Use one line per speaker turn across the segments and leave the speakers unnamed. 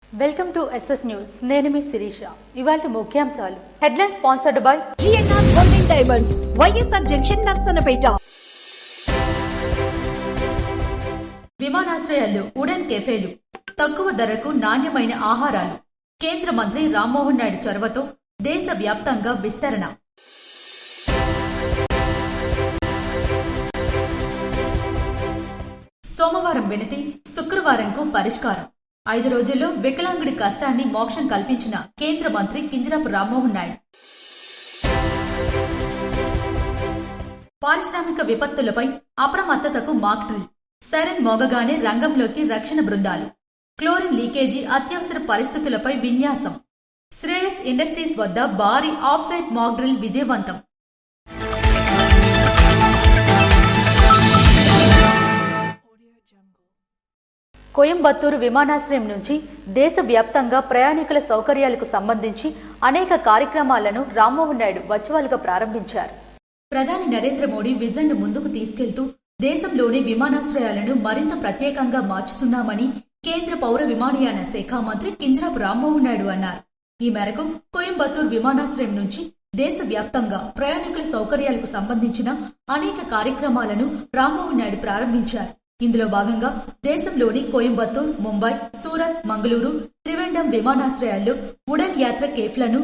Welcome to SS news. నేను మీ శిరీష. ఇవాల్టి ముఖ్యాంశాలు. Headline sponsored by
GNR golden diamonds, YSR junction, Narasannapeta.
విమానాశ్రయాల్లో ఉడన్ కెఫేలు, తక్కువ ధరకు నాణ్యమైన ఆహారాలు. కేంద్ర మంత్రి రామ్మోహన్ నాయుడు చొరవతో దేశ వ్యాప్తంగా విస్తరణ. సోమవారం వినతి, శుక్రవారంకు పరిష్కారం. 5 రోజుల్లో వికలాంగుడి కష్టాన్ని మోక్షం కల్పించిన కేంద్ర మంత్రి కింజరాపు రామ్మోహన్ నాయుడు. పారిశ్రామిక విపత్తులపై అప్రమత్తతకు మాక్ డ్రిల్. సైరన్ మోగగానే రంగంలోకి రక్షణ బృందాలు. క్లోరిన్ లీకేజీ, అత్యవసర పరిస్థితులపై విన్యాసం. శ్రేయస్ ఇండస్ట్రీస్ వద్ద భారీ ఆఫ్ సైట్ మాక్ డ్రిల్ విజయవంతం.
కోయంబత్తూరు విమానాశ్రయం నుంచి దేశవ్యాప్తంగా ప్రయాణికుల సౌకర్యాలకు సంబంధించి అనేక కార్యక్రమాలను రామ్మోహన్ నాయుడు వర్చువల్గా ప్రారంభించారు.
ప్రధాని నరేంద్ర మోడీ విజన్ను ముందుకు తీసుకెళ్తూ దేశంలోని విమానాశ్రయాలను మరింత ప్రత్యేకంగా మార్చుతున్నామని కేంద్ర పౌర విమానయాన శాఖ మంత్రి కింజరాపు రామ్మోహన్ నాయుడు అన్నారు. ఈ మేరకు కోయంబత్తూరు విమానాశ్రయం నుంచి దేశవ్యాప్తంగా ప్రయాణికుల సౌకర్యాలకు సంబంధించిన అనేక కార్యక్రమాలను రామ్మోహన్ నాయుడు ప్రారంభించారు. ఇందులో భాగంగా దేశంలోని కోయంబత్తూర్, ముంబై, సూరత్, మంగళూరు, త్రివేండం విమానాశ్రయాల్లో ఉడన్ యాత్ర కేఫ్లను,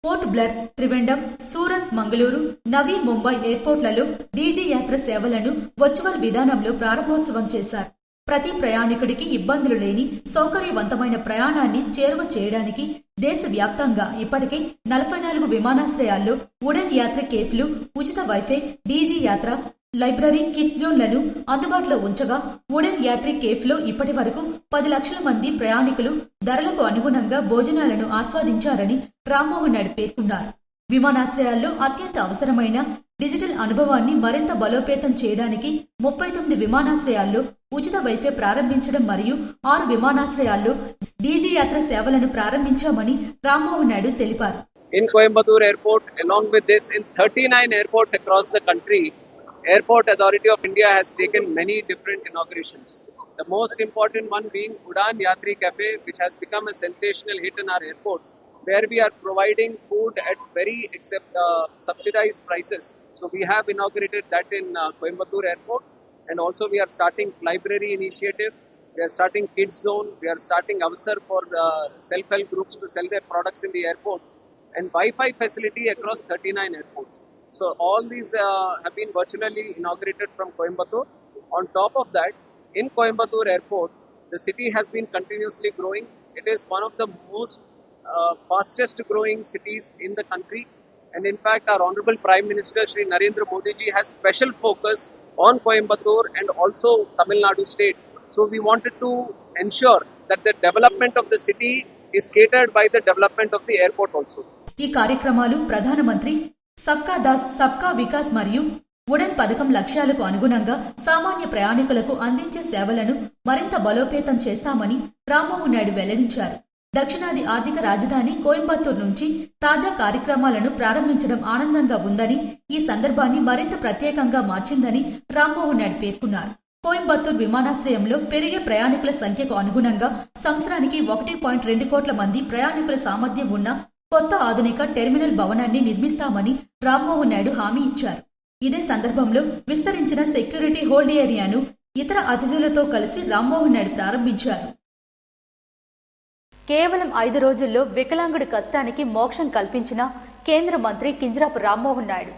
పోర్ట్ బ్లెర్, త్రివేండం, సూరత్, మంగళూరు, నవీ ముంబై ఎయిర్పోర్ట్లలో డీజీ యాత్ర సేవలను వర్చువల్ విధానంలో ప్రారంభోత్సవం చేశారు. ప్రతి ప్రయాణికుడికి ఇబ్బందులు లేని సౌకర్యవంతమైన ప్రయాణాన్ని చేరువ చేయడానికి దేశవ్యాప్తంగా ఇప్పటికే 44 విమానాశ్రయాల్లో ఉడన్ యాత్ర కేఫ్లు, ఉచిత వైఫై, డీజీ యాత్ర, లైబ్రరీ, కిడ్స్ జోన్లను అందుబాటులో ఉంచగా ఉడన్ యాత్రి కేఫ్లో ఇప్పటి వరకు 10 లక్షల మంది ప్రయాణికులు ధరలకు అనుగుణంగా భోజనాలను ఆస్వాదించారని రామ్మోహన్ నాయుడు పేర్కొన్నారు. విమానాశ్రయాల్లో అత్యంత అవసరమైన డిజిటల్ అనుభవాన్ని మరింత బలోపేతం చేయడానికి 39 విమానాశ్రయాల్లో ఉచిత వైఫై ప్రారంభించడం మరియు 6 విమానాశ్రయాల్లో డీజీ యాత్ర సేవలను ప్రారంభించామని రామ్మోహన్ నాయుడు తెలిపారు.
In Coimbatore Airport, along with this, in 39 airports across the country, Airport Authority of India has taken many different inaugurations. The most important one being Udan Yatri Cafe, which has become a sensational hit in our airports, where we are providing food at very subsidized prices. So we have inaugurated that in Coimbatore Airport, and also we are starting library initiative. We are starting kids zone. We are starting Avsar for self-help groups to sell their products in the airports, and Wi-Fi facility across 39 airports. So all these have been virtually inaugurated from Coimbatore. On top of that, in Coimbatore Airport, the city has been continuously growing. It is one of the most fastest growing cities in the country. And in fact, our Honorable Prime Minister Shri Narendra Modi ji has special focus on Coimbatore and also Tamil Nadu state. So we wanted to ensure that the development of the city is catered by the development of the airport also.
ఈ కార్యక్రమాలు ప్రధానమంత్రి సబ్కా దాస్ సబ్కా వికాస్ మరియు wooden పథకం లక్ష్యాలకు అనుగుణంగా సామాన్య ప్రయాణికులకు అందించే సేవలను మరింత బలోపేతం చేస్తామని రామ్మోహన్ నాయుడు వెల్లడించారు. దక్షిణాది ఆర్థిక రాజధాని కోయంబత్తూరు నుంచి తాజా కార్యక్రమాలను ప్రారంభించడం ఆనందంగా ఉందని, ఈ సందర్భాన్ని మరింత ప్రత్యేకంగా మార్చిందని రామ్మోహన్ నాయుడు పేర్కొన్నారు. కోయంబత్తూరు విమానాశ్రయంలో పెరిగే ప్రయాణికుల సంఖ్యకు అనుగుణంగా సంవత్సరానికి 1.2 కోట్ల మంది ప్రయాణికుల సామర్థ్యం ఉన్న కొత్త ఆధునిక టెర్మినల్ భవనాన్ని నిర్మిస్తామని రామ్మోహన్ నాయుడు హామీ ఇచ్చారు. ఇదే సందర్భంలో విస్తరించిన సెక్యూరిటీ హోల్డ్ ఏరియాను ఇతర అతిథులతో కలిసి రామ్మోహన్ నాయుడు ప్రారంభించారు.
కేవలం 5 రోజుల్లో వికలాంగుడి కష్టానికి మోక్షం కల్పించిన కేంద్ర మంత్రి కింజరాపు రామ్మోహన్ నాయుడు.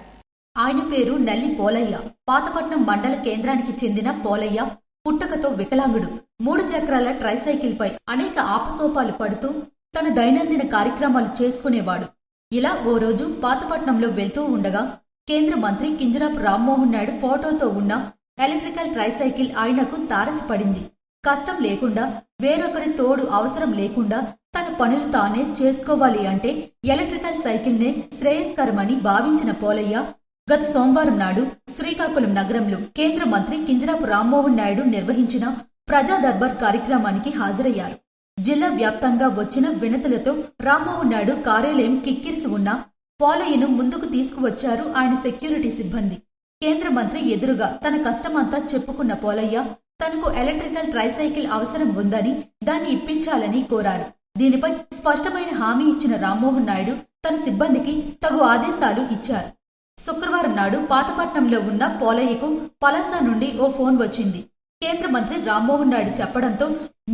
ఆయన పేరు నల్లి పోలయ్య. పాతపట్నం మండల కేంద్రానికి చెందిన పోలయ్య పుట్టుకతో వికలాంగుడు. 3 చక్రాల ట్రైసైకిల్ పై అనేక ఆపసోపాలు పడుతూ తన దైనందిన కార్యక్రమాలు చేసుకునేవాడు. ఇలా ఓ రోజు పాతపట్నంలో వెళ్తూ ఉండగా కేంద్ర మంత్రి కింజరాపు రామ్మోహన్ నాయుడు ఫోటోతో ఉన్న ఎలక్ట్రికల్ ట్రైసైకిల్ ఆయనకు తారసపడింది. కష్టం లేకుండా, వేరొకరి తోడు అవసరం లేకుండా తన పనులు తానే చేసుకోవాలి అంటే ఎలక్ట్రికల్ సైకిల్నే శ్రేయస్కరమని భావించిన పోలయ్య గత సోమవారం నాడు శ్రీకాకుళం నగరంలో కేంద్ర మంత్రి కింజరాపు రామ్మోహన్ నాయుడు నిర్వహించిన ప్రజా దర్బార్ కార్యక్రమానికి హాజరయ్యారు. జిల్లా వ్యాప్తంగా వచ్చిన వినతులతో రామ్మోహన్ నాయుడు కార్యాలయం కిక్కిరిసి ఉన్న పోలయ్యను ముందుకు తీసుకువచ్చారు ఆయన సెక్యూరిటీ సిబ్బంది. కేంద్ర మంత్రి ఎదురుగా తన కష్టమంతా చెప్పుకున్న పోలయ్య తనకు ఎలక్ట్రికల్ ట్రైసైకిల్ అవసరం ఉందని, దాన్ని ఇప్పించాలని కోరారు. దీనిపై స్పష్టమైన హామీ ఇచ్చిన రామ్మోహన్ నాయుడు తన సిబ్బందికి తగు ఆదేశాలు ఇచ్చారు. శుక్రవారం నాడు పాతపట్నంలో ఉన్న పోలయ్యకు పలాస నుండి ఓ ఫోన్ వచ్చింది. కేంద్ర మంత్రి రామ్మోహన్ నాయుడు చెప్పడంతో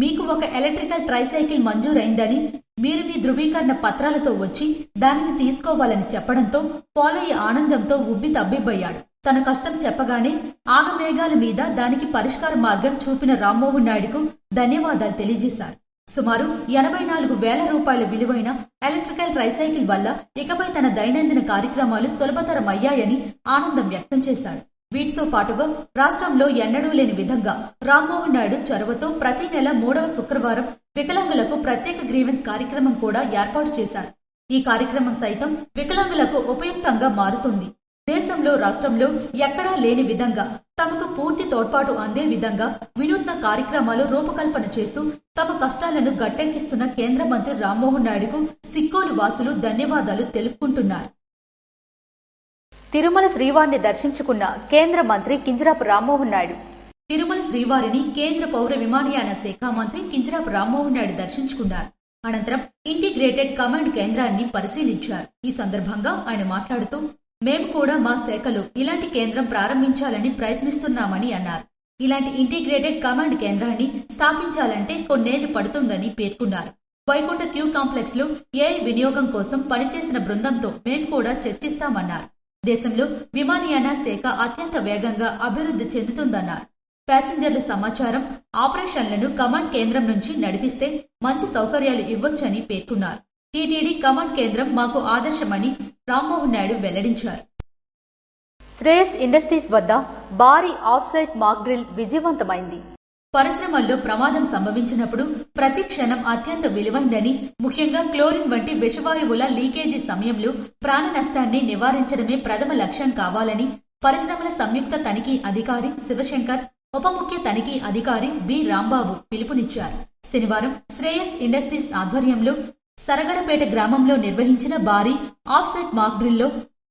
మీకు ఒక ఎలక్ట్రికల్ ట్రైసైకిల్ మంజూరైందని, మీరు మీ ధృవీకరణ పత్రాలతో వచ్చి దానిని తీసుకోవాలని చెప్పడంతో పోలయ్య ఆనందంతో ఉబ్బి తబ్బిబ్బయ్యాడు. తన కష్టం చెప్పగానే ఆగమేఘాల మీద దానికి పరిష్కార మార్గం చూపిన రామ్మోహన్ నాయుడుకు ధన్యవాదాలు తెలియజేశారు. సుమారు 84,000 రూపాయల విలువైన ఎలక్ట్రికల్ ట్రైసైకిల్ వల్ల ఇకపై తన దైనందిన కార్యక్రమాలు సులభతరమయ్యాయని ఆనందం వ్యక్తం చేశాడు. వీటితో పాటుగా రాష్ట్రంలో ఎన్నడూ లేని విధంగా రామ్మోహన్ నాయుడు చొరవతో ప్రతి నెల 3వ శుక్రవారం వికలాంగులకు ప్రత్యేక గ్రీవెన్స్ కార్యక్రమం కూడా ఏర్పాటు చేశారు. ఈ కార్యక్రమం సైతం వికలాంగులకు ఉపయుక్తంగా మారుతుంది. దేశంలో రాష్ట్రంలో ఎక్కడా లేని విధంగా తమకు పూర్తి తోడ్పాటు అందే విధంగా వినూత్న కార్యక్రమాలు రూపకల్పన చేస్తూ తమ కష్టాలను గట్టెక్కిస్తున్న కేంద్ర మంత్రి రామ్మోహన్ నాయుడుకు సిక్కోలు వాసులు ధన్యవాదాలు తెలుపుకుంటున్నారు.
తిరుమల శ్రీవారిని దర్శించుకున్న కేంద్ర మంత్రి కింజరాపు రామ్మోహన్ నాయుడు.
తిరుమల శ్రీవారిని కేంద్ర పౌర విమానయాన శాఖ మంత్రి కింజరాపు రామ్మోహన్ నాయుడు దర్శించుకున్నారు. అనంతరం ఇంటిగ్రేటెడ్ కమాండ్ కేంద్రాన్ని పరిశీలించారు. ఈ సందర్భంగా ఆయన మాట్లాడుతూ, మేము కూడా మా శాఖలో ఇలాంటి కేంద్రం ప్రారంభించాలని ప్రయత్నిస్తున్నామని అన్నారు. ఇలాంటి ఇంటిగ్రేటెడ్ కమాండ్ కేంద్రాన్ని స్థాపించాలంటే కొన్నేళ్లు పడుతుందని పేర్కొన్నారు. వైకుంఠ క్యూ కాంప్లెక్స్ లో ఏఐ వినియోగం కోసం పనిచేసిన బృందంతో మేము కూడా చర్చిస్తామన్నారు. దేశంలో విమానయాన శాఖ అత్యంత వేగంగా అభివృద్ధి చెందుతుందన్నారు. ప్యాసింజర్ల సమాచారం, ఆపరేషన్లను కమాండ్ కేంద్రం నుంచి నడిపిస్తే మంచి సౌకర్యాలు ఇవ్వొచ్చని పేర్కొన్నారు. టీటీడీ కమాండ్ కేంద్రం మాకు ఆదర్శమని రామ్మోహన్ నాయుడు వెల్లడించారు.
శ్రేయస్ ఇండస్ట్రీస్ వద్ద భారీ ఆఫ్సైట్ మాక్ డ్రిల్ విజయవంతమైంది.
పరిశ్రమల్లో ప్రమాదం సంభవించినప్పుడు ప్రతి క్షణం అత్యంత విలువైందని, ముఖ్యంగా క్లోరిన్ వంటి విషవాయువుల లీకేజీ సమయంలో ప్రాణ నష్టాన్ని నివారించడమే ప్రథమ లక్ష్యం కావాలని పరిశ్రమల సంయుక్త తనిఖీ అధికారి శివశంకర్, ఉప ముఖ్య తనిఖీ అధికారి బి రాంబాబు పిలుపునిచ్చారు. శనివారం శ్రేయస్ ఇండస్ట్రీస్ ఆధ్వర్యంలో సరగడపేట గ్రామంలో నిర్వహించిన భారీ ఆఫ్సైట్ మాక్ డ్రిల్లో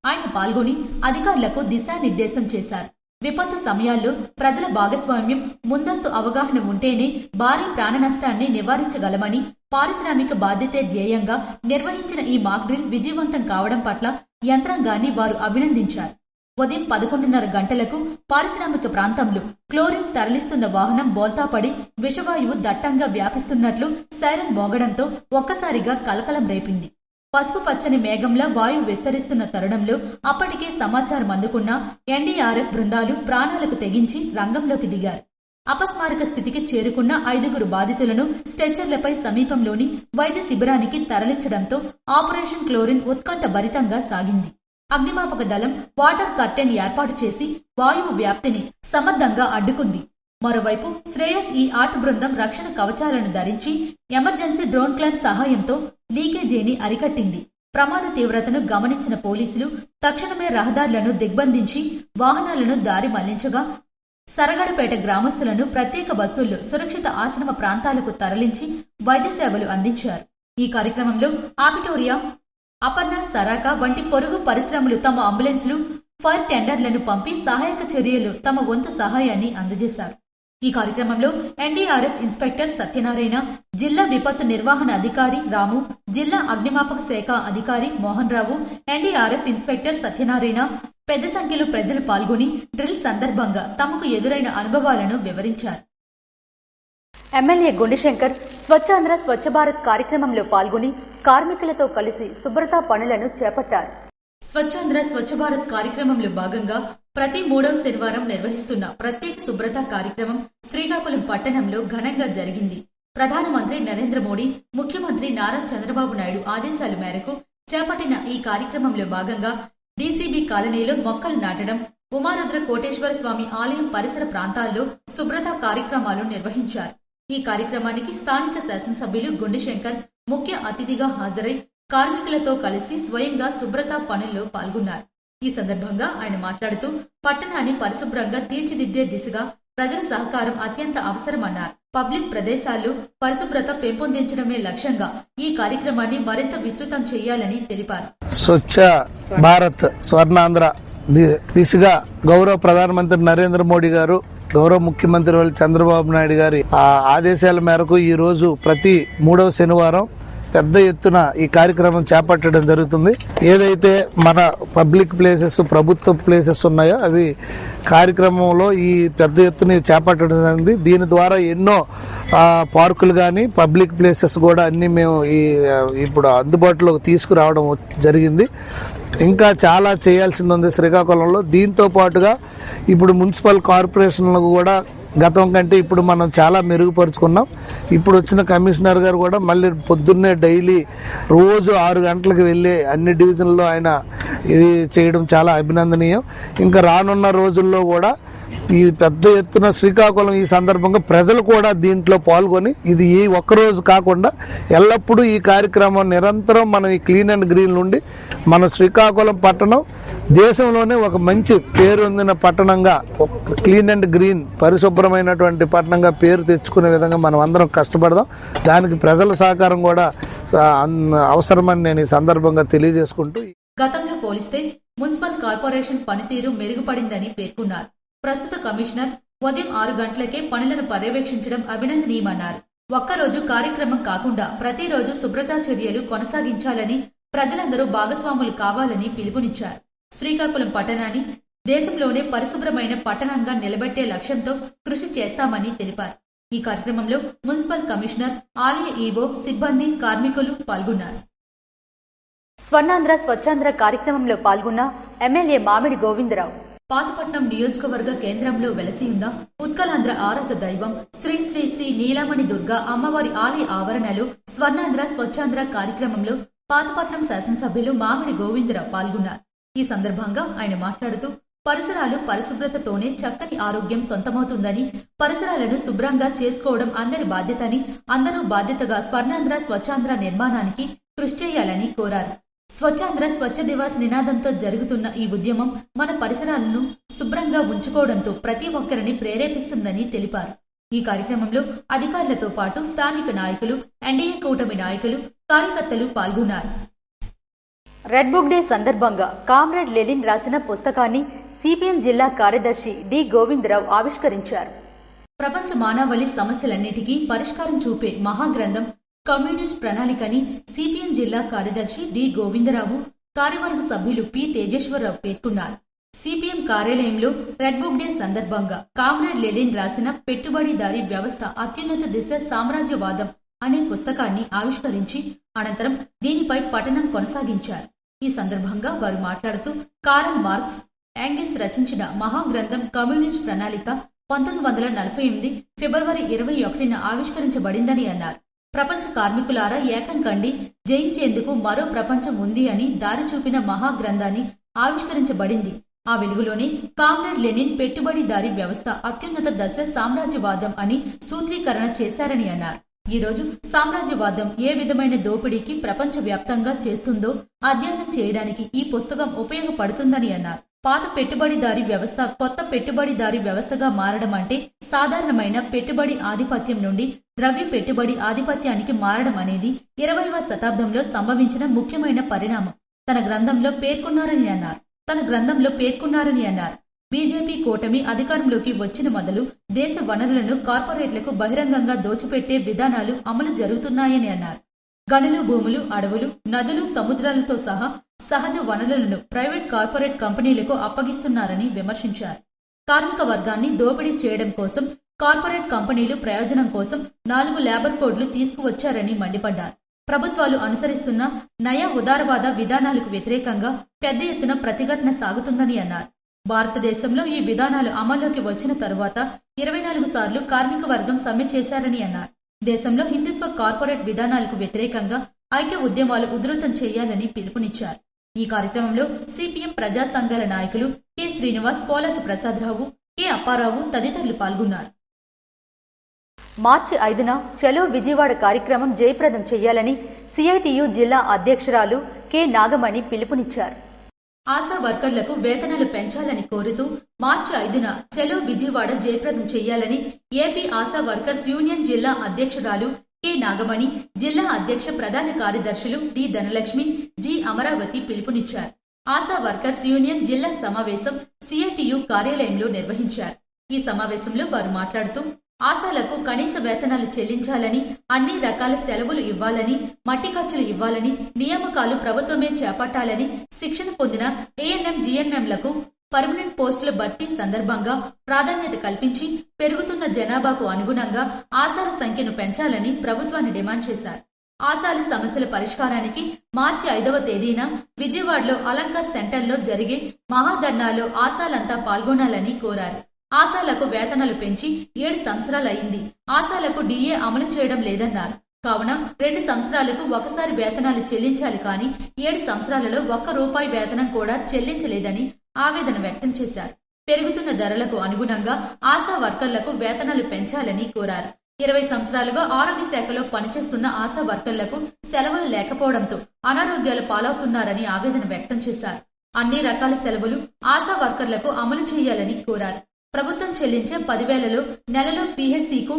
ఆయన పాల్గొని అధికారులకు దిశానిర్దేశం చేశారు. విపత్తు సమయాల్లో ప్రజల భాగస్వామ్యం, ముందస్తు అవగాహన ఉంటేనే భారీ ప్రాణ నష్టాన్ని నివారించగలమని, పారిశ్రామిక బాధ్యతే ధ్యేయంగా నిర్వహించిన ఈ మాక్ డ్రిల్ విజయవంతం కావడం పట్ల యంత్రాంగాన్ని వారు అభినందించారు. ఉదయం 11:30 గంటలకు పారిశ్రామిక ప్రాంతంలో క్లోరిన్ తరలిస్తున్న వాహనం బోల్తాపడి విషవాయువు దట్టంగా వ్యాపిస్తున్నట్లు సైరన్ మోగడంతో ఒక్కసారిగా కలకలం రేపింది. పసుపు పచ్చని మేఘంలా వాయువు విస్తరిస్తున్న తరుణంలో అప్పటికే సమాచారం అందుకున్న ఎన్డీఆర్ఎఫ్ బృందాలు ప్రాణాలకు తెగించి రంగంలోకి దిగారు. అపస్మారక స్థితికి చేరుకున్న 5 బాధితులను స్ట్రెచ్చర్లపై సమీపంలోని వైద్య శిబిరానికి తరలించడంతో ఆపరేషన్ క్లోరిన్ ఉత్కంఠభరితంగా సాగింది. అగ్నిమాపక దళం వాటర్ కర్టెన్ ఏర్పాటు చేసి వాయువు వ్యాప్తిని సమర్థంగా అడ్డుకుంది. మరోవైపు శ్రేయస్ ఈ ఆర్ట్ బృందం రక్షణ కవచాలను ధరించి ఎమర్జెన్సీ డ్రోన్ క్లైంబ్ సహాయంతో లీకేజీని అరికట్టింది. ప్రమాద తీవ్రతను గమనించిన పోలీసులు తక్షణమే రహదారులను దిగ్బంధించి వాహనాలను దారి మళ్లించగా సరగడపేట గ్రామస్తులను ప్రత్యేక బస్సుల్లో సురక్షిత ఆశ్రమ ప్రాంతాలకు తరలించి వైద్య సేవలు అందించారు. ఈ కార్యక్రమంలో ఆపిటోరియా, అపర్ణ, సరాకా వంటి పొరుగు పరిశ్రమలు తమ అంబులెన్స్లు, ఫైర్ టెండర్లను పంపి సహాయక చర్యలు తమ వంతు సహాయాన్ని అందజేశారు. ఈ కార్యక్రమంలో ఎన్డీఆర్ఎఫ్ ఇన్స్పెక్టర్ సత్యనారాయణ, జిల్లా విపత్తు నిర్వహణ అధికారి రాము, జిల్లా అగ్నిమాపక శాఖ అధికారి మోహన్ రావు, ఎన్డీఆర్ఎఫ్ ఇన్స్పెక్టర్ సత్యనారాయణ పెద్ద సంఖ్యలో ప్రజలు పాల్గొని డ్రిల్ సందర్భంగా తమకు ఎదురైన అనుభవాలను వివరించారు.
ఎమ్మెల్యే గుండిశంకర్ స్వచ్ఛాంధ్ర స్వచ్ఛ భారత్ కార్యక్రమంలో పాల్గొని కార్మికులతో కలిసి శుభ్రతా పనులను చేపట్టారు.
స్వచ్ఛాంధ్ర స్వచ్ఛ భారత్ కార్యక్రమంలో భాగంగా ప్రతి 3వ శనివారం నిర్వహిస్తున్న ప్రత్యేక శుభ్రతా కార్యక్రమం శ్రీకాకుళం పట్టణంలో ఘనంగా జరిగింది. ప్రధానమంత్రి నరేంద్ర మోడీ, ముఖ్యమంత్రి నారా చంద్రబాబు నాయుడు ఆదేశాల మేరకు చేపట్టిన ఈ కార్యక్రమంలో భాగంగా డీసీబీ కాలనీలో మొక్కలు నాటడం, ఉమారుద్ర కోటేశ్వర స్వామి ఆలయం పరిసర ప్రాంతాల్లో శుభ్రతా కార్యక్రమాలు నిర్వహించారు. ఈ కార్యక్రమానికి స్థానిక శాసనసభ్యులు గుండిశంకర్ ముఖ్య అతిథిగా హాజరై కార్మికులతో కలిసి స్వయంగా శుభ్రతా పనుల్లో పాల్గొన్నారు. ఈ సందర్భంగా ఆయన మాట్లాడుతూ పట్టణాన్ని పరిశుభ్రంగా తీర్చిదిద్దే దిశగా ప్రజల సహకారం అత్యంత అవసరమన్నారు. పబ్లిక్ ప్రదేశాల్లో పరిశుభ్రత పెంపొందించడమే లక్ష్యంగా ఈ కార్యక్రమాన్ని మరింత విస్తృతం చేయాలని తెలిపారు.
స్వచ్ఛ భారత్ స్వర్ణాంధ్ర దిశగా గౌరవ ప్రధానమంత్రి నరేంద్ర మోడీ గారు, గౌరవ ముఖ్యమంత్రి చంద్రబాబు నాయుడు గారి ఆదేశాల మేరకు ఈ రోజు ప్రతి 3వ శనివారం పెద్ద ఎత్తున ఈ కార్యక్రమం చేపట్టడం జరుగుతుంది. ఏదైతే మన పబ్లిక్ ప్లేసెస్, ప్రభుత్వ ప్లేసెస్ ఉన్నాయో అవి కార్యక్రమంలో ఈ పెద్ద ఎత్తున చేపట్టడం జరిగింది. దీని ద్వారా ఎన్నో పార్కులు కానీ పబ్లిక్ ప్లేసెస్ కూడా అన్ని మేము ఇప్పుడు అందుబాటులోకి తీసుకురావడం జరిగింది. ఇంకా చాలా చేయాల్సింది ఉంది శ్రీకాకుళంలో. దీంతో పాటుగా ఇప్పుడు మున్సిపల్ కార్పొరేషన్లకు కూడా గతం కంటే ఇప్పుడు మనం చాలా మెరుగుపరుచుకున్నాం. ఇప్పుడు వచ్చిన కమిషనర్ గారు కూడా మళ్ళీ పొద్దున్నే డైలీ రోజు 6 గంటలకు వెళ్ళి అన్ని డివిజన్లో ఆయన ఇది చేయడం చాలా అభినందనీయం. ఇంకా రానున్న రోజుల్లో కూడా ఈ పెద్ద ఎత్తున శ్రీకాకుళం ఈ సందర్భంగా ప్రజలు కూడా దీంట్లో పాల్గొని ఇది ఈ ఒక్కరోజు కాకుండా ఎల్లప్పుడూ ఈ కార్యక్రమం నిరంతరం మనం ఈ క్లీన్ అండ్ గ్రీన్ నుండి మన శ్రీకాకుళం పట్టణం దేశంలోనే ఒక మంచి పేరు పొందిన పట్టణంగా, క్లీన్ అండ్ గ్రీన్ పరిశుభ్రమైనటువంటి పట్టణంగా పేరు తెచ్చుకునే విధంగా మనం అందరం కష్టపడదాం. దానికి ప్రజల సహకారం కూడా అవసరమని నేను ఈ సందర్భంగా తెలియజేసుకుంటూ,
గతంలో పోలిస్తే మున్సిపల్ కార్పొరేషన్ పనితీరు మెరుగుపడిందని పేర్కొన్నారు. ప్రస్తుత కమిషనర్ ఉదయం 6 గంటలకే పనులను పర్యవేక్షించడం అభినందనీయమన్నారు. ఒక్కరోజు కార్యక్రమం కాకుండా ప్రతిరోజు శుభ్రతా చర్యలు కొనసాగించాలని, ప్రజలందరూ భాగస్వాములు కావాలని పిలుపునిచ్చారు. శ్రీకాకుళం పట్టణాన్ని దేశంలోనే పరిశుభ్రమైన పట్టణంగా నిలబెట్టే లక్ష్యంతో కృషి చేస్తామని తెలిపారు. ఈ కార్యక్రమంలో మున్సిపల్ కమిషనర్, ఆలయ ఈవో, సిబ్బంది, కార్మికులు పాల్గొన్నారు.
స్వర్ణాంధ్ర స్వచ్ఛాంధ్ర కార్యక్రమంలో పాల్గొన్న ఎమ్మెల్యే మామిడి గోవిందరావు
పాతపట్నం నియోజకవర్గ కేంద్రంలో వెలసి ఉన్న ఉత్కలాంధ్ర ఆరాధ దైవం శ్రీ శ్రీ శ్రీ నీలామణి దుర్గా అమ్మవారి ఆలయ ఆవరణలో స్వర్ణాంధ్ర స్వచ్ఛాంధ్ర కార్యక్రమంలో పాతపట్నం శాసనసభ్యులు మామిడి గోవిందరావు పాల్గొన్నారు. ఈ సందర్భంగా ఆయన మాట్లాడుతూ పరిసరాలు పరిశుభ్రతతోనే చక్కని ఆరోగ్యం సొంతమవుతుందని, పరిసరాలను శుభ్రంగా చేసుకోవడం అందరి బాధ్యతని, అందరూ బాధ్యతగా స్వర్ణాంధ్ర స్వచ్ఛాంధ్ర నిర్మాణానికి కృషి చేయాలని కోరారు. స్వచ్ఛాంధ్ర స్వచ్ఛ దివాస్ నినాదంతో జరుగుతున్న ఈ ఉద్యమం మన పరిసరాలను శుభ్రంగా ఉంచుకోవడంతో ప్రతి ఒక్కరిని ప్రేరేపిస్తుందని తెలిపారు. ఈ కార్యక్రమంలో అధికారులతో పాటు స్థానిక నాయకులు, ఎన్డీఏ కూటమి నాయకులు, కార్యకర్తలు పాల్గొన్నారు.
రెడ్ బుక్ డే సందర్భంగా కామ్రేడ్ లెనిన్ రాసిన పుస్తకాన్ని సిపిఎం జిల్లా కార్యదర్శి డి గోవిందరావు ఆవిష్కరించారు.
ప్రపంచ మానవాళి సమస్యలన్నిటికీ పరిష్కారం చూపే మహాగ్రంథం కమ్యూనిస్ట్ ప్రణాళికని సిపిఎం జిల్లా కార్యదర్శి డి గోవిందరావు, కార్యవర్గ సభ్యులు పి తేజేశ్వరరావు పేర్కొన్నారు. సిపిఎం కార్యాలయంలో రెడ్ బుక్ డే సందర్భంగా కామ్రేడ్ లెనిన్ రాసిన పెట్టుబడిదారీ వ్యవస్థ అత్యున్నత దిశ సామ్రాజ్యవాదం అనే పుస్తకాన్ని ఆవిష్కరించి అనంతరం దీనిపై పఠనం కొనసాగించారు. ఈ సందర్భంగా వారు మాట్లాడుతూ కార్ల్ మార్క్స్, యాంగిల్స్ రచించిన మహాగ్రంథం కమ్యూనిస్ట్ ప్రణాళిక 1948 ఫిబ్రవరి 21న ఆవిష్కరించబడిందని అన్నారు. ప్రపంచ కార్మికులారా ఏకం కండి, జయించేందుకు మరో ప్రపంచం ఉంది అని దారి చూపిన మహాగ్రంథాన్ని ఆవిష్కరించబడింది. ఆ వెలుగులోనే కామ్రేడ్ లెనిన్ పెట్టుబడిదారీ వ్యవస్థ అత్యున్నత దశ సామ్రాజ్యవాదం అని సూత్రీకరణ చేశారని అన్నారు. ఈ రోజు సామ్రాజ్యవాదం ఏ విధమైన దోపిడీకి ప్రపంచ వ్యాప్తంగా చేస్తుందో అధ్యయనం చేయడానికి ఈ పుస్తకం ఉపయోగపడుతుందని అన్నారు. పాత పెట్టుబడిదారీ వ్యవస్థ కొత్త పెట్టుబడిదారీ వ్యవస్థగా మారడం అంటే సాధారణమైన పెట్టుబడి ఆధిపత్యం నుండి ద్రవ్య పెట్టుబడి ఆధిపత్యానికి మారడం అనేది 20వ శతాబ్దంలో సంభవించిన ముఖ్యమైన పరిణామం తన గ్రంథంలో పేర్కొన్నారని అన్నారు. బీజేపీ కూటమి అధికారంలోకి వచ్చిన మొదలు దేశ వనరులను కార్పొరేట్లకు బహిరంగంగా దోచిపెట్టే విధానాలు అమలు జరుగుతున్నాయని అన్నారు. గనులు, భూములు, అడవులు, నదులు, సముద్రాలతో సహా సహజ వనరులను ప్రైవేట్ కార్పొరేట్ కంపెనీలకు అప్పగిస్తున్నారని విమర్శించారు. కార్మిక వర్గాన్ని దోపిడీ చేయడం కోసం కార్పొరేట్ కంపెనీలు ప్రయోజనం కోసం 4 లేబర్ కోడ్లు తీసుకువచ్చారని మండిపడ్డారు. ప్రభుత్వాలు అనుసరిస్తున్న నయా ఉదారవాద విధానాలకు వ్యతిరేకంగా పెద్ద ఎత్తున ప్రతిఘటన సాగుతుందని అన్నారు. భారతదేశంలో ఈ విధానాలు అమల్లోకి వచ్చిన తరువాత 24 సార్లు కార్మిక వర్గం సమ్మె చేశారని అన్నారు. దేశంలో హిందుత్వ కార్పొరేట్ విధానాలకు వ్యతిరేకంగా ఐక్య ఉద్యమాలు ఉధృతం చేయాలని పిలుపునిచ్చారు. ఈ కార్యక్రమంలో సిపిఎం ప్రజా సంఘాల నాయకులు కె శ్రీనివాస్, పోలాకి ప్రసాదరావు, కె అప్పారావు తదితరులు పాల్గొన్నారు.
మార్చి 5న చలో విజయవాడ కార్యక్రమం జయప్రదం చేయాలని సిఐటియు జిల్లా అధ్యక్షురాలు కె నాగమణి పిలుపునిచ్చారు.
ఆశా వర్కర్లకు వేతనాలు పెంచాలని కోరుతూ మార్చి 5న చలో విజయవాడ జయప్రదం చేయాలని ఏపీ ఆశా వర్కర్స్ యూనియన్ జిల్లా అధ్యక్షురాలు కె నాగమణి, జిల్లా అధ్యక్ష ప్రధాన కార్యదర్శులు డి ధనలక్ష్మి, జి అమరావతి పిలుపునిచ్చారు. ఆశా వర్కర్స్ యూనియన్ జిల్లా సమావేశం సిఐటియు కార్యాలయంలో నిర్వహించారు. ఈ సమావేశంలో వారు మాట్లాడుతూ ఆశాలకు కనీస వేతనాలు చెల్లించాలని, అన్ని రకాల సెలవులు ఇవ్వాలని, మట్టి ఖర్చులు ఇవ్వాలని, నియామకాలు ప్రభుత్వమే చేపట్టాలని, శిక్షణ పొందిన ఏఎన్ఎం జీఎన్ఎంలకు పర్మనెంట్ పోస్టుల భర్తీ సందర్భంగా ప్రాధాన్యత కల్పించి పెరుగుతున్న జనాభాకు అనుగుణంగా ఆశాల సంఖ్యను పెంచాలని ప్రభుత్వాన్ని డిమాండ్ చేశారు. ఆశాల సమస్యల పరిష్కారానికి మార్చి 5వ తేదీన విజయవాడలో అలంకార్ సెంటర్లో జరిగే మహాధర్నాలో ఆశాలంతా పాల్గొనాలని కోరారు. ఆశాలకు వేతనాలు పెంచి 7 సంవత్సరాలయ్యింది. ఆశాలకు డిఏ అమలు చేయడం లేదన్నారు. కావున 2 సంవత్సరాలకు ఒకసారి వేతనాలు చెల్లించాలి కానీ 7 సంవత్సరాలలో ₹1 వేతనం కూడా చెల్లించలేదని ఆవేదన వ్యక్తం చేశారు. పెరుగుతున్న ధరలకు అనుగుణంగా ఆశా వర్కర్లకు వేతనాలు పెంచాలని కోరారు. 20 సంవత్సరాలుగా ఆరోగ్య శాఖలో పనిచేస్తున్న ఆశా వర్కర్లకు సెలవులు లేకపోవడంతో అనారోగ్యాలు పాలవుతున్నారని ఆవేదన వ్యక్తం చేశారు. అన్ని రకాల సెలవులు ఆశా వర్కర్లకు అమలు చేయాలని కోరారు. ప్రభుత్వం చెల్లించే 10,000లో నెలలో పీహెచ్సీకు,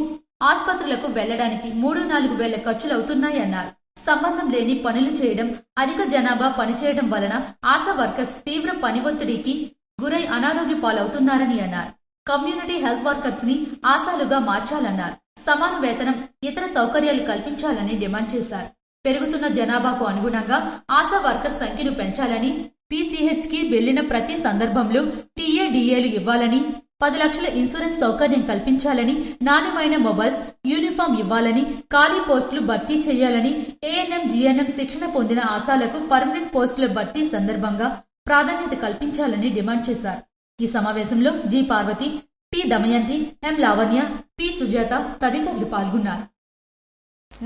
ఆసుపత్రులకు వెళ్లడానికి 3-4 వేల ఖర్చులవుతున్నాయన్నారు. సంబంధం లేని పనులు చేయడం, అధిక జనాభా పనిచేయడం వలన ఆశా వర్కర్స్ తీవ్ర పని ఒత్తిడికి గురై అనారోగ్య పాలవుతున్నారని అన్నారు. కమ్యూనిటీ హెల్త్ వర్కర్స్ ని ఆశాలుగా మార్చాలన్నారు. సమాన వేతనం, ఇతర సౌకర్యాలు కల్పించాలని డిమాండ్ చేశారు. పెరుగుతున్న జనాభాకు అనుగుణంగా ఆశా వర్కర్స్ సంఖ్యను పెంచాలని, పీసీహెచ్ కి వెళ్లిన ప్రతి సందర్భంలో టీఏడీఏలు ఇవ్వాలని, 10 లక్షల ఇన్సూరెన్స్ సౌకర్యం కల్పించాలని, నాణ్యమైన మొబైల్స్, యూనిఫామ్ ఇవ్వాలని, ఖాళీ పోస్టులు భర్తీ చేయాలని, ఏఎన్ఎం జీఎన్ఎం శిక్షణ పొందిన ఆశాలకు పర్మనెంట్ పోస్టుల భర్తీ సందర్భంగా ప్రాధాన్యత కల్పించాలని డిమాండ్ చేశారు. ఈ సమావేశంలో జి పార్వతి, టి దమయంతి, ఎం లావణ్య, పి సుజాత తదితరులు పాల్గొన్నారు.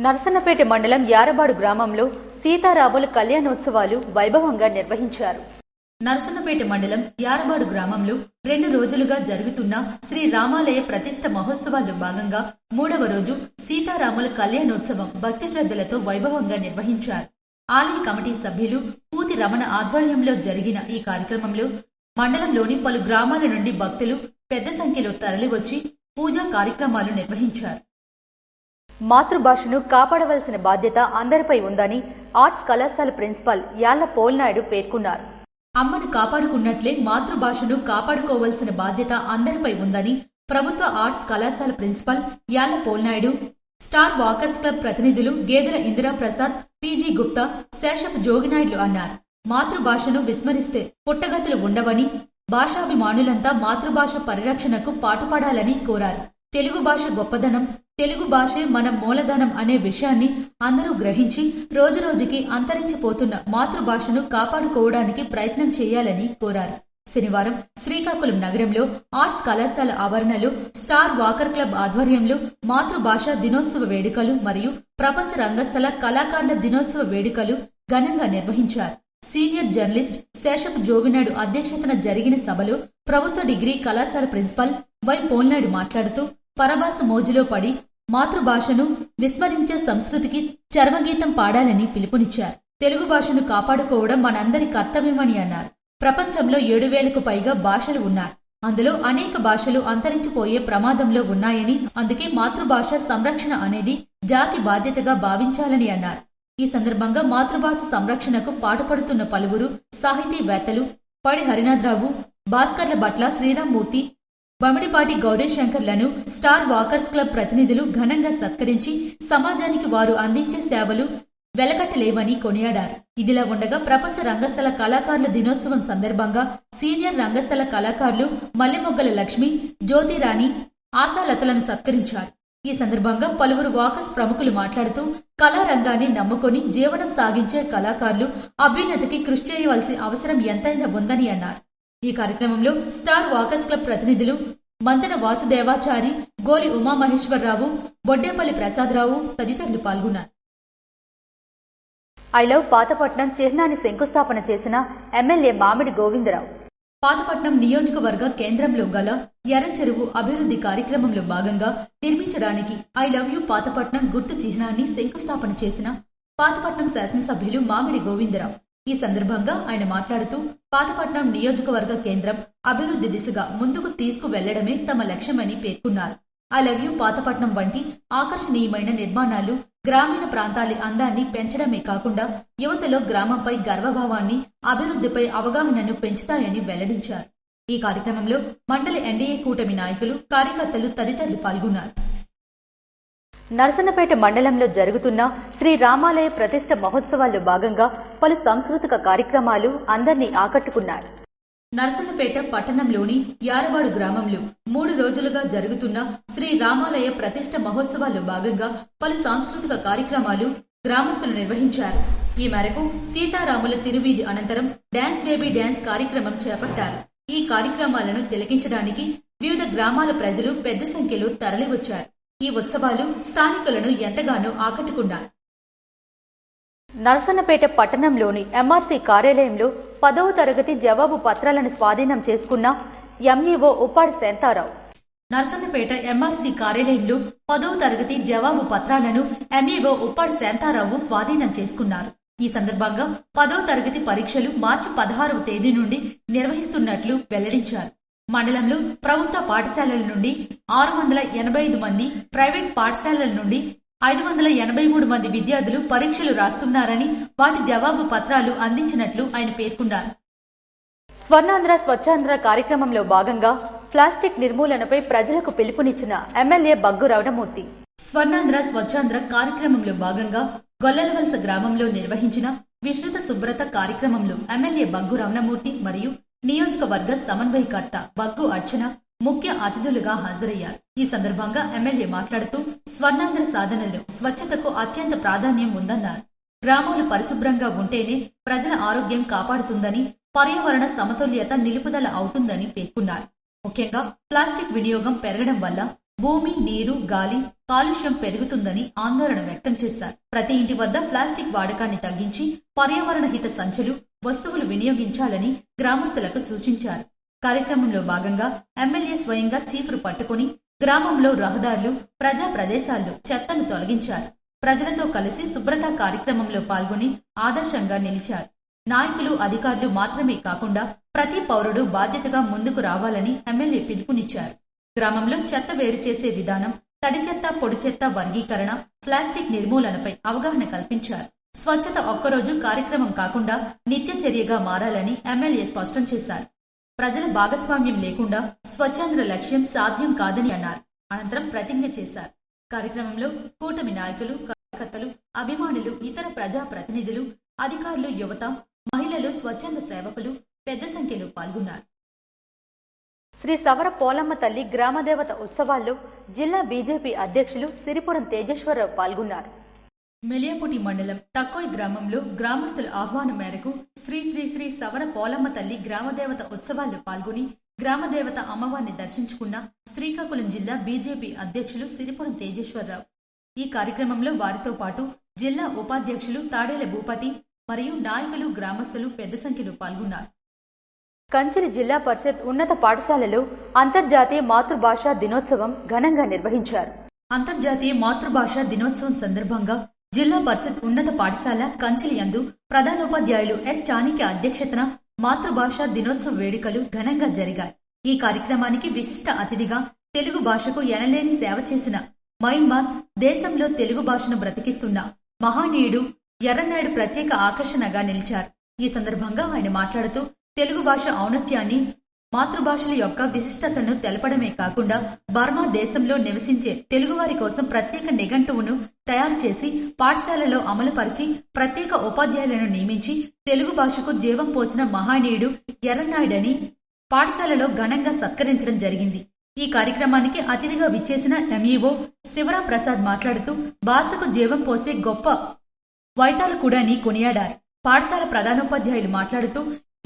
నరసన్నపేట మండలం యారబాడు గ్రామంలో సీతారాముల కళ్యాణోత్సవాలు వైభవంగా నిర్వహించారు.
నరసన్నపేట మండలం యారబాడు గ్రామంలో 2 రోజులుగా జరుగుతున్న శ్రీ రామాలయ ప్రతిష్ఠ మహోత్సవాల్లో భాగంగా 3వ రోజు సీతారాముల కళ్యాణోత్సవం భక్తి శ్రద్ధలతో వైభవంగా నిర్వహించారు. ఆలయ కమిటీ సభ్యులు పూతి రమణ ఆధ్వర్యంలో జరిగిన ఈ కార్యక్రమంలో మండలంలోని పలు గ్రామాల నుండి భక్తులు పెద్ద సంఖ్యలో తరలివచ్చి పూజా కార్యక్రమాలు నిర్వహించారు.
మాతృభాషను కాపాడవలసిన బాధ్యత అందరిపై ఉందని ఆర్ట్స్ కళాశాల ప్రిన్సిపాల్ యాళ్ల పోల్నాయుడు పేర్కొన్నారు.
అమ్మను కాపాడుకున్నట్లే మాతృభాషను కాపాడుకోవలసిన బాధ్యత అందరిపై ఉందని ప్రభుత్వ ఆర్ట్స్ కళాశాల principal Yalla Polnaidu, star walkers club ప్రతినిధులు గేదెల ఇందిరా ప్రసాద్, పీజీ గుప్తా, శేషపు జోగినాయుడులు అన్నారు. మాతృభాషను విస్మరిస్తే పుట్టగతులు ఉండవని, భాషాభిమానులంతా మాతృభాష పరిరక్షణకు పాటుపడాలని కోరారు. తెలుగు భాష గొప్పదనం, తెలుగు భాషే మన మూలధనం అనే విషయాన్ని అందరూ గ్రహించి రోజురోజుకి అంతరించిపోతున్న మాతృభాషను కాపాడుకోవడానికి ప్రయత్నం చేయాలని కోరారు. శనివారం శ్రీకాకుళం నగరంలో ఆర్ట్స్ కళాశాల ఆవరణలో స్టార్ వాకర్ క్లబ్ ఆధ్వర్యంలో మాతృభాష దినోత్సవ వేడుకలు మరియు ప్రపంచ రంగస్థల కళాకారుల దినోత్సవ వేడుకలు ఘనంగా నిర్వహించారు. సీనియర్ జర్నలిస్ట్ శేషపు జోగినాయుడు అధ్యక్షతన జరిగిన సభలో ప్రభుత్వ డిగ్రీ కళాశాల ప్రిన్సిపల్ వై పోల్నాయుడు మాట్లాడుతూ పరభాష మోజులో పడి మాతృభాషను విస్మరించే సంస్కృతికి చర్మగీతం పాడాలని పిలుపునిచ్చారు. తెలుగు భాషను కాపాడుకోవడం మనందరి కర్తవ్యమని అన్నారు. ప్రపంచంలో 7,000కు పైగా భాషలు ఉన్నాయి. అందులో అనేక భాషలు అంతరించిపోయే ప్రమాదంలో ఉన్నాయని, అందుకే మాతృభాష సంరక్షణ అనేది జాతి బాధ్యతగా భావించాలని అన్నారు. ఈ సందర్భంగా మాతృభాష సంరక్షణకు పాటుపడుతున్న పలువురు సాహితీవేత్తలు పడి హరినాథరావు, భాస్కర్ల భట్ల శ్రీరామ్మూర్తి, బమిడిపాటి గౌరీశంకర్లను స్టార్ వాకర్స్ క్లబ్ ప్రతినిధులు ఘనంగా సత్కరించి సమాజానికి వారు అందించే సేవలు వెలకట్టలేవని కొనియాడారు. ఇదిలా ఉండగా ప్రపంచ రంగస్థల కళాకారుల దినోత్సవం సందర్భంగా సీనియర్ రంగస్థల కళాకారులు మల్లెమొగ్గల లక్ష్మి, జ్యోతిరాణి, ఆశాలతలను సత్కరించారు. ఈ సందర్భంగా పలువురు వాకర్స్ ప్రముఖులు మాట్లాడుతూ కళారంగాన్ని నమ్ముకొని జీవనం సాగించే కళాకారులు అభ్యున్నతికి కృషి చేయవలసిన అవసరం ఎంతైనా ఉందని అన్నారు. ఈ కార్యక్రమంలో స్టార్ వాకర్స్ క్లబ్ ప్రతినిధులు మంతెన వాసుదేవాచారి, గోలి ఉమామహేశ్వరరావు, బొడ్డేపల్లి ప్రసాదరావు తదితరులు పాల్గొన్నారు.
ఐ లవ్ పాతపట్నం చిహ్నాన్ని శంకుస్థాపన చేసిన ఎమ్మెల్యే మామిడి గోవిందరావు.
పాతపట్నం నియోజకవర్గ కేంద్రంలో గల ఎర్రచెరువు అభివృద్ధి కార్యక్రమంలో భాగంగా నిర్మించడానికి ఐ లవ్ యూ పాతపట్నం గుర్తు చిహ్నాన్ని శంకుస్థాపన చేసిన పాతపట్నం శాసనసభ్యులు మామిడి గోవిందరావు. ఈ సందర్భంగా ఆయన మాట్లాడుతూ పాతపట్నం నియోజకవర్గ కేంద్రం అభివృద్ధి దిశగా ముందుకు తీసుకువెళ్లడమే తమ లక్ష్యమని పేర్కొన్నారు. ఐ లవ్ యూ పాతపట్నం వంటి ఆకర్షణీయమైన నిర్మాణాలు గ్రామీణ ప్రాంతాల అందాన్ని పెంచడమే కాకుండా యువతలో గ్రామంపై గర్వభావాన్ని, అభివృద్ధిపై అవగాహనను పెంచుతాయని వెల్లడించారు. ఈ కార్యక్రమంలో మండలి ఎన్డీఏ కూటమి నాయకులు, కార్యకర్తలు తదితరులు పాల్గొన్నారు.
నరసన్నపేట మండలంలో జరుగుతున్న శ్రీ రామాలయ ప్రతిష్ఠ మహోత్సవాల్లో భాగంగా పలు సాంస్కృతిక కార్యక్రమాలు అందరినీ ఆకట్టుకున్నాయి.
నరసన్నపేట పట్టణంలోని యారవాడు గ్రామంలో 3 రోజులుగా జరుగుతున్న శ్రీ రామాలయ ప్రతిష్ఠ మహోత్సవాల్లో భాగంగా పలు సాంస్కృతిక కార్యక్రమాలు గ్రామస్తులు నిర్వహించారు. ఈ మేరకు సీతారాముల తిరువీధి అనంతరం డాన్స్ బేబీ డాన్స్ కార్యక్రమం చేపట్టారు. ఈ కార్యక్రమాలను తిలకించడానికి వివిధ గ్రామాల ప్రజలు పెద్ద సంఖ్యలో తరలివచ్చారు. ఈ ఉత్సవాలు స్థానికులను ఎంతగానో ఆకట్టుకున్నారు.
నరసన్నపేట పట్టణంలోని ఎంఆర్సీ కార్యాలయంలో 10వ తరగతి జవాబు పత్రాలను స్వాధీనం చేసుకున్న ఎంఈఓ ఉప్పాడి శాంతారావు.
నరసన్నపేట ఎంఆర్సీ కార్యాలయంలో 10వ తరగతి జవాబు పత్రాలను ఎంఈఓ ఉప్పాడి శాంతారావు స్వాధీనం చేసుకున్నారు. ఈ సందర్భంగా 10వ తరగతి పరీక్షలు మార్చి 16వ తేదీ నుండి నిర్వహిస్తున్నట్లు వెల్లడించారు. మండలంలో ప్రభుత్వ పాఠశాలల నుండి 685 మంది, ప్రైవేట్ పాఠశాలల నుండి 583 మంది విద్యార్థులు పరీక్షలు రాస్తున్నారని వాటి జవాబు పత్రాలు అందించినట్లు ఆయన పేర్కొన్నారు.
స్వర్ణాంధ్ర స్వచ్ఛాంధ్ర కార్యక్రమంలో భాగంగా ప్లాస్టిక్ నిర్మూలనపై ప్రజలకు పిలుపునిచ్చిన ఎమ్మెల్యే బగ్గు రమణమూర్తి.
స్వర్ణాంధ్ర స్వచ్ఛాంధ్ర కార్యక్రమంలో భాగంగా గొల్లలవలస గ్రామంలో నిర్వహించిన విస్తృత శుభ్రత కార్యక్రమంలో ఎమ్మెల్యే బగ్గు రమణమూర్తి మరియు నియోజకవర్గ సమన్వయకర్త బగ్గు అర్చన ముఖ్య అతిథులుగా హాజరయ్యారు. ఈ సందర్భంగా ఎమ్మెల్యే మాట్లాడుతూ స్వర్ణాంధ్ర సాధనలో స్వచ్ఛతకు అత్యంత ప్రాధాన్యం ఉందన్నారు. గ్రామాలు పరిశుభ్రంగా ఉంటేనే ప్రజల ఆరోగ్యం కాపాడుతుందని, పర్యావరణ సమతుల్యత నిలుపుదల అవుతుందని పేర్కొన్నారు. ముఖ్యంగా ప్లాస్టిక్ వినియోగం పెరగడం వల్ల భూమి, నీరు, గాలి కాలుష్యం పెరుగుతుందని ఆందోళన వ్యక్తం చేశారు. ప్రతి ఇంటి వద్ద ప్లాస్టిక్ వాడకాన్ని తగ్గించి పర్యావరణ హిత సంచులు, వస్తువులు వినియోగించాలని గ్రామస్తులకు సూచించారు. కార్యక్రమంలో భాగంగా ఎమ్మెల్యే స్వయంగా చీపురు పట్టుకుని గ్రామంలో రహదారులు, ప్రజా ప్రదేశాల్లో చెత్తను తొలగించారు. ప్రజలతో కలిసి శుభ్రత కార్యక్రమంలో పాల్గొని ఆదర్శంగా నిలిచారు. నాయకులు, అధికారులు మాత్రమే కాకుండా ప్రతి పౌరుడు బాధ్యతగా ముందుకు రావాలని ఎమ్మెల్యే పిలుపునిచ్చారు. గ్రామంలో చెత్త వేరు చేసే విధానం, తడి చెత్త, పొడి చెత్త వర్గీకరణ, ప్లాస్టిక్ నిర్మూలనపై అవగాహన కల్పించారు. స్వచ్ఛత ఒక్కరోజు కార్యక్రమం కాకుండా నిత్య చర్యగా మారాలని ఎమ్మెల్యే స్పష్టం చేశారు. ప్రజల భాగస్వామ్యం లేకుండా స్వచ్ఛాంధ్ర లక్ష్యం సాధ్యం కాదని అన్నారు. అనంతరం ప్రతిజ్ఞ చేశారు. కార్యక్రమంలో కూటమి నాయకులు, కార్యకర్తలు, అభిమానులు, ఇతర ప్రజా ప్రతినిధులు, అధికారులు, యువత, మహిళలు, స్వచ్ఛంద సేవకులు పెద్ద సంఖ్యలో పాల్గొన్నారు.
శ్రీ సవర పోలమ్మ తల్లి గ్రామదేవత ఉత్సవాల్లో జిల్లా బీజేపీ అధ్యక్షులు సిరిపురం తేజేశ్వరరావు పాల్గొన్నారు.
మెలియాపుటి మండలం తక్కోయ్ గ్రామంలో గ్రామస్తుల ఆహ్వానం మేరకు శ్రీ శ్రీ శ్రీ సవర పోలమ్మ తల్లి గ్రామదేవత ఉత్సవాల్లో పాల్గొని గ్రామదేవత అమ్మవారిని దర్శించుకున్న శ్రీకాకుళం జిల్లా బీజేపీ అధ్యక్షులు సిరిపురం తేజేశ్వరరావు. ఈ కార్యక్రమంలో వారితో పాటు జిల్లా ఉపాధ్యక్షులు తాడేల భూపతి మరియు నాయకులు, గ్రామస్తులు పెద్ద సంఖ్యలో పాల్గొన్నారు.
కంచిలి జిల్లా పరిషత్ ఉన్నత పాఠశాలలో అంతర్జాతీయ మాతృభాషా దినోత్సవం ఘనంగా నిర్వహించారు.
అంతర్జాతీయ మాతృభాషా దినోత్సవం సందర్భంగా జిల్లా పరిషత్ ఉన్నత పాఠశాల కంచిలి యందు ప్రధానోపాధ్యాయులు ఎస్ చాణిక్య అధ్యక్షతన మాతృభాషా దినోత్సవ వేడుకలు ఘనంగా జరిగాయి. ఈ కార్యక్రమానికి విశిష్ట అతిథిగా తెలుగు భాషకు ఎనలేని సేవ చేసిన మయన్మార్, దేశంలో తెలుగు భాషను బ్రతికిస్తున్న మహానీయుడు ఎర్రన్నాయుడు ప్రత్యేక ఆకర్షణగా నిలిచారు. ఈ సందర్భంగా ఆయన మాట్లాడుతూ తెలుగు భాష ఔన్నత్యాన్ని, మాతృభాషల యొక్క విశిష్టతను తెలపడమే కాకుండా బర్మా దేశంలో నివసించే తెలుగువారి కోసం ప్రత్యేక నిఘంటువును తయారు చేసి పాఠశాలలో అమలుపరిచి ప్రత్యేక ఉపాధ్యాయులను నియమించి తెలుగు భాషకు జీవం పోసిన మహానీయుడు ఎర్రన్నాయుడని పాఠశాలలో ఘనంగా సత్కరించడం జరిగింది. ఈ కార్యక్రమానికి అతిథిగా విచ్చేసిన ఎంఈఓ శివరాం ప్రసాద్ మాట్లాడుతూ భాషకు జీవం పోసే గొప్ప వైతాళికుడని కొనియాడారు. పాఠశాల ప్రధానోపాధ్యాయులు మాట్లాడుతూ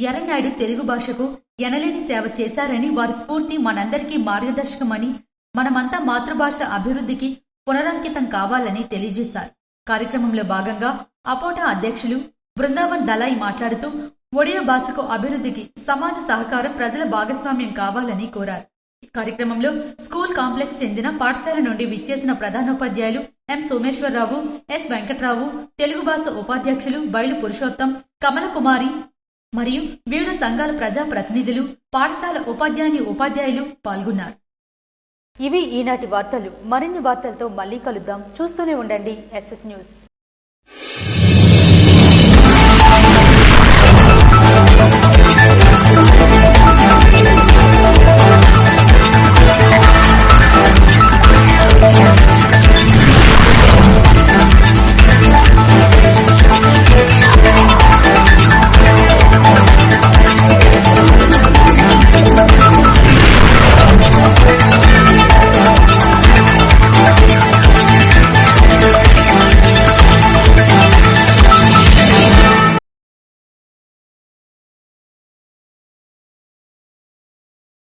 ఎర్రన్నాయుడు తెలుగు భాషకు ఎనలేని సేవ చేశారని, వారి స్ఫూర్తి మనందరికీ మార్గదర్శకమని, మనమంతా మాతృభాష అభివృద్ధికి పునరంకితం కావాలని తెలియజేశారు. కార్యక్రమంలో భాగంగా అపోటా అధ్యక్షులు బృందావన్ దళాయి మాట్లాడుతూ ఒడియా భాషకు అభివృద్ధికి సమాజ సహకారం, ప్రజల భాగస్వామ్యం కావాలని కోరారు. కార్యక్రమంలో స్కూల్ కాంప్లెక్స్ చెందిన పాఠశాల నుండి విచ్చేసిన ప్రధానోపాధ్యాయులు ఎం సోమేశ్వరరావు, ఎస్ వెంకట్రావు, తెలుగు భాష ఉపాధ్యక్షులు బైలు పురుషోత్తం, కమలకుమారి మరియు వివిధ సంఘాల ప్రజా ప్రతినిధులు, పాఠశాల ఉపాధ్యాయులు పాల్గొన్నారు.
ఇవి ఈనాటి వార్తలు. మరిన్ని వార్తలతో మళ్ళీ కలుద్దాం. చూస్తూనే ఉండండి SS న్యూస్.